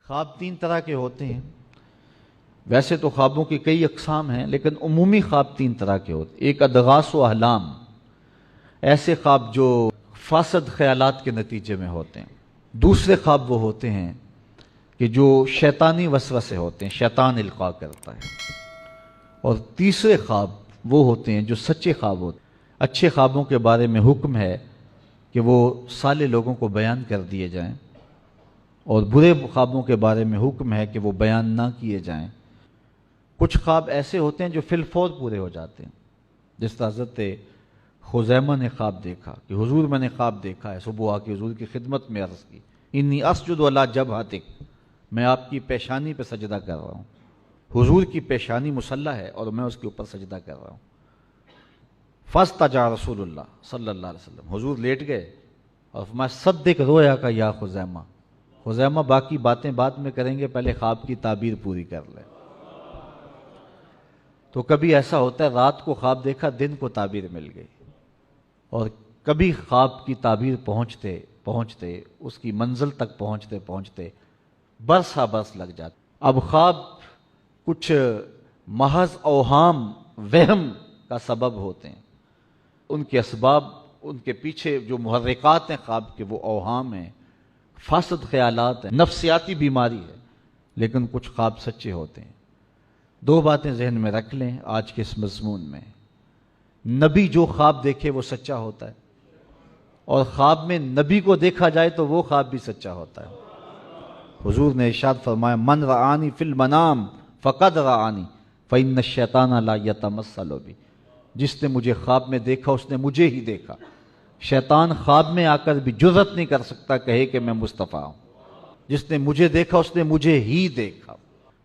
خواب تین طرح کے ہوتے ہیں. ویسے تو خوابوں کی کئی اقسام ہیں، لیکن عمومی خواب تین طرح کے ہوتے ہیں. ایک ادغاث و احلام، ایسے خواب جو فاسد خیالات کے نتیجے میں ہوتے ہیں. دوسرے خواب وہ ہوتے ہیں کہ جو شیطانی وسوسے ہوتے ہیں، شیطان القاء کرتا ہے. اور تیسرے خواب وہ ہوتے ہیں جو سچے خواب ہوتے ہیں. اچھے خوابوں کے بارے میں حکم ہے کہ وہ صالح لوگوں کو بیان کر دیے جائیں، اور برے خوابوں کے بارے میں حکم ہے کہ وہ بیان نہ کیے جائیں. کچھ خواب ایسے ہوتے ہیں جو فی الفور پورے ہو جاتے ہیں، جس طرح حضرت خزیمہ نے خواب دیکھا کہ حضور میں نے خواب دیکھا ہے. صبح آ کے حضور کی خدمت میں عرض کی، انی اسجد علی جبہتک، میں آپ کی پیشانی پہ سجدہ کر رہا ہوں. حضور کی پیشانی مصلی ہے اور میں اس کے اوپر سجدہ کر رہا ہوں. فاستجا رسول اللہ صلی اللہ علیہ وسلم، حضور لیٹ گئے اور فرمایا صدق رویا کا یا خزیمہ، خزیمہ باقی باتیں بعد میں کریں گے، پہلے خواب کی تعبیر پوری کر لیں. تو کبھی ایسا ہوتا ہے رات کو خواب دیکھا، دن کو تعبیر مل گئی، اور کبھی خواب کی تعبیر پہنچتے پہنچتے اس کی منزل تک پہنچتے پہنچتے برس ہا برس لگ جاتا. اب خواب کچھ محض اوہام وہم کا سبب ہوتے ہیں، ان کے اسباب، ان کے پیچھے جو محرکات ہیں خواب کے وہ اوہام ہیں، فاسد خیالات ہیں، نفسیاتی بیماری ہے. لیکن کچھ خواب سچے ہوتے ہیں. دو باتیں ذہن میں رکھ لیں آج کے اس مضمون میں. نبی جو خواب دیکھے وہ سچا ہوتا ہے، اور خواب میں نبی کو دیکھا جائے تو وہ خواب بھی سچا ہوتا ہے. حضور نے ارشاد فرمایا من رآنی فی المنام فقد رآنی فإن الشیطان لا یتمثل بی، جس نے مجھے خواب میں دیکھا اس نے مجھے ہی دیکھا. شیطان خواب میں آ کر بھی جرأت نہیں کر سکتا کہے کہ میں مصطفیٰ ہوں. جس نے مجھے دیکھا اس نے مجھے ہی دیکھا.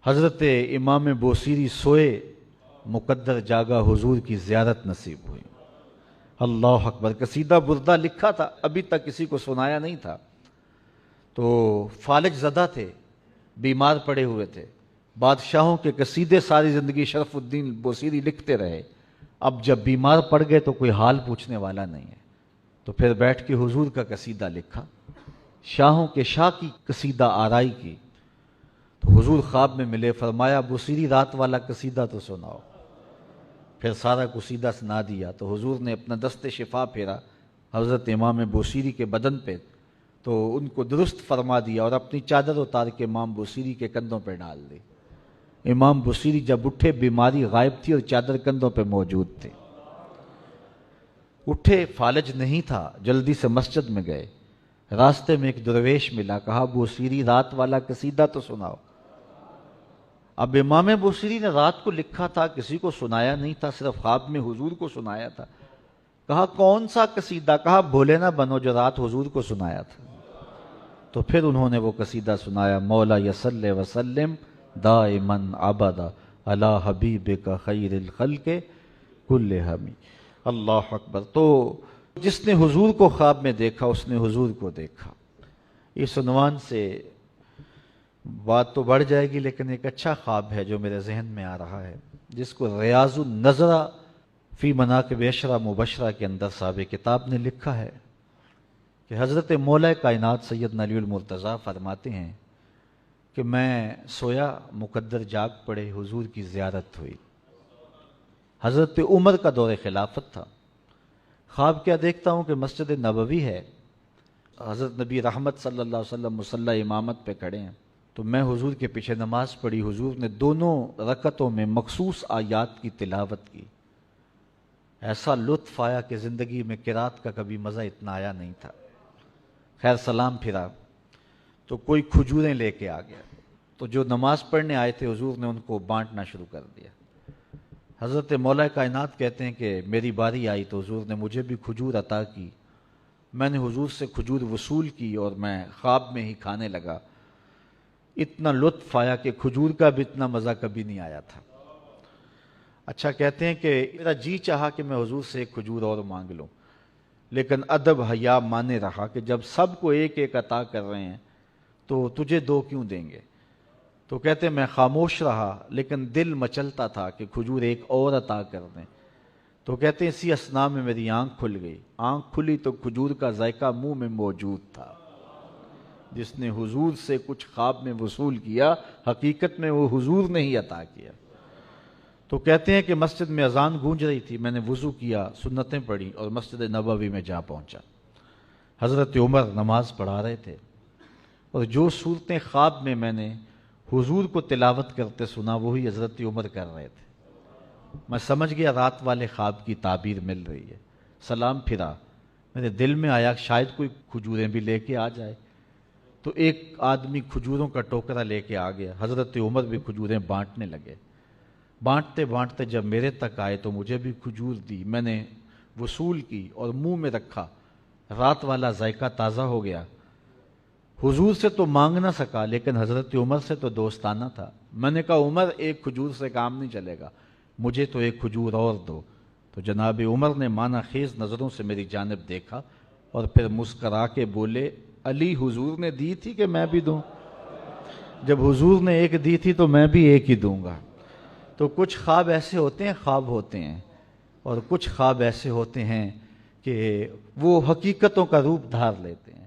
حضرت امام بوصیری سوئے، مقدر جاگا، حضور کی زیارت نصیب ہوئی. اللہ اکبر. قصیدہ بردہ لکھا تھا، ابھی تک کسی کو سنایا نہیں تھا. تو فالج زدہ تھے، بیمار پڑے ہوئے تھے. بادشاہوں کے قصیدے ساری زندگی شرف الدین بوصیری لکھتے رہے. اب جب بیمار پڑ گئے تو کوئی حال پوچھنے والا نہیں ہے، تو پھر بیٹھ کے حضور کا قصیدہ لکھا، شاہوں کے شاہ کی قصیدہ آرائی کی. تو حضور خواب میں ملے، فرمایا بوصیری رات والا قصیدہ تو سناؤ. پھر سارا قصیدہ سنا دیا. تو حضور نے اپنا دست شفا پھیرا حضرت امام بوصیری کے بدن پہ، تو ان کو درست فرما دیا اور اپنی چادر اتار کے امام بوصیری کے کندھوں پہ ڈال دی. امام بوصیری جب اٹھے بیماری غائب تھی اور چادر کندھوں پہ موجود تھے. اٹھے، فالج نہیں تھا، جلدی سے مسجد میں گئے. راستے میں ایک درویش ملا، کہا بوصیری رات والا قصیدہ تو سناؤ. اب امام بوصیری نے رات کو لکھا تھا، کسی کو سنایا نہیں تھا، صرف خواب میں حضور کو سنایا تھا. کہا کون سا قصیدہ؟ کہا بھولے نہ بنو جو رات حضور کو سنایا تھا. تو پھر انہوں نے وہ قصیدہ سنایا، مولا یصلی وسلم دائما ابدا علی حبیبک خیر الخلق کلہم. اللہ اکبر. تو جس نے حضور کو خواب میں دیکھا اس نے حضور کو دیکھا. اس عنوان سے بات تو بڑھ جائے گی، لیکن ایک اچھا خواب ہے جو میرے ذہن میں آ رہا ہے، جس کو ریاض النظرہ فی مناقب عشرہ مبشرہ کے اندر صاحب کتاب نے لکھا ہے کہ حضرت مولا کائنات سیدنا علی المرتضیٰ فرماتے ہیں کہ میں سویا، مقدر جاگ پڑے، حضور کی زیارت ہوئی. حضرت عمر کا دور خلافت تھا. خواب کیا دیکھتا ہوں کہ مسجد نبوی ہے، حضرت نبی رحمت صلی اللہ علیہ وسلم مصلی امامت پہ کھڑے ہیں. تو میں حضور کے پیچھے نماز پڑھی. حضور نے دونوں رکعتوں میں مخصوص آیات کی تلاوت کی. ایسا لطف آیا کہ زندگی میں قرات کا کبھی مزہ اتنا آیا نہیں تھا. خیر سلام پھرا تو کوئی کھجوریں لے کے آ گیا. تو جو نماز پڑھنے آئے تھے حضور نے ان کو بانٹنا شروع کر دیا. حضرت مولا کائنات کہتے ہیں کہ میری باری آئی تو حضور نے مجھے بھی کھجور عطا کی. میں نے حضور سے کھجور وصول کی اور میں خواب میں ہی کھانے لگا. اتنا لطف آیا کہ کھجور کا بھی اتنا مزہ کبھی نہیں آیا تھا. اچھا کہتے ہیں کہ میرا جی چاہا کہ میں حضور سے ایک کھجور اور مانگ لوں، لیکن ادب حیا مانے رہا کہ جب سب کو ایک ایک عطا کر رہے ہیں تو تجھے دو کیوں دیں گے. تو کہتے ہیں میں خاموش رہا، لیکن دل مچلتا تھا کہ کھجور ایک اور عطا کر دیں. تو کہتے ہیں اسی اثناء میں میری آنکھ کھل گئی. آنکھ کھلی تو کھجور کا ذائقہ منہ میں موجود تھا. جس نے حضور سے کچھ خواب میں وصول کیا حقیقت میں وہ حضور نے ہی عطا کیا۔ تو کہتے ہیں کہ مسجد میں اذان گونج رہی تھی، میں نے وضو کیا، سنتیں پڑھی اور مسجد نبوی میں جا پہنچا۔ حضرت عمر نماز پڑھا رہے تھے اور جو صورتیں خواب میں نے حضور کو تلاوت کرتے سنا وہی حضرت عمر کر رہے تھے۔ میں سمجھ گیا رات والے خواب کی تعبیر مل رہی ہے۔ سلام پھرا، میرے دل میں آیا شاید کوئی کھجوریں بھی لے کے آ جائے، تو ایک آدمی کھجوروں کا ٹوکرا لے کے آ گیا۔ حضرت عمر بھی کھجوریں بانٹنے لگے۔ بانٹتے بانٹتے جب میرے تک آئے تو مجھے بھی کھجور دی، میں نے وصول کی اور منہ میں رکھا، رات والا ذائقہ تازہ ہو گیا۔ حضور سے تو مانگ نہ سکا لیکن حضرت عمر سے تو دوستانہ تھا۔ میں نے کہا عمر ایک کھجور سے کام نہیں چلے گا، مجھے تو ایک کھجور اور دو۔ تو جناب عمر نے معنی خیز نظروں سے میری جانب دیکھا اور پھر مسکرا کے بولے علی حضور نے دی تھی کہ میں بھی دوں؟ جب حضور نے ایک دی تھی تو میں بھی ایک ہی دوں گا۔ تو کچھ خواب ایسے ہوتے ہیں، خواب ہوتے ہیں، اور کچھ خواب ایسے ہوتے ہیں کہ وہ حقیقتوں کا روپ دھار لیتے ہیں۔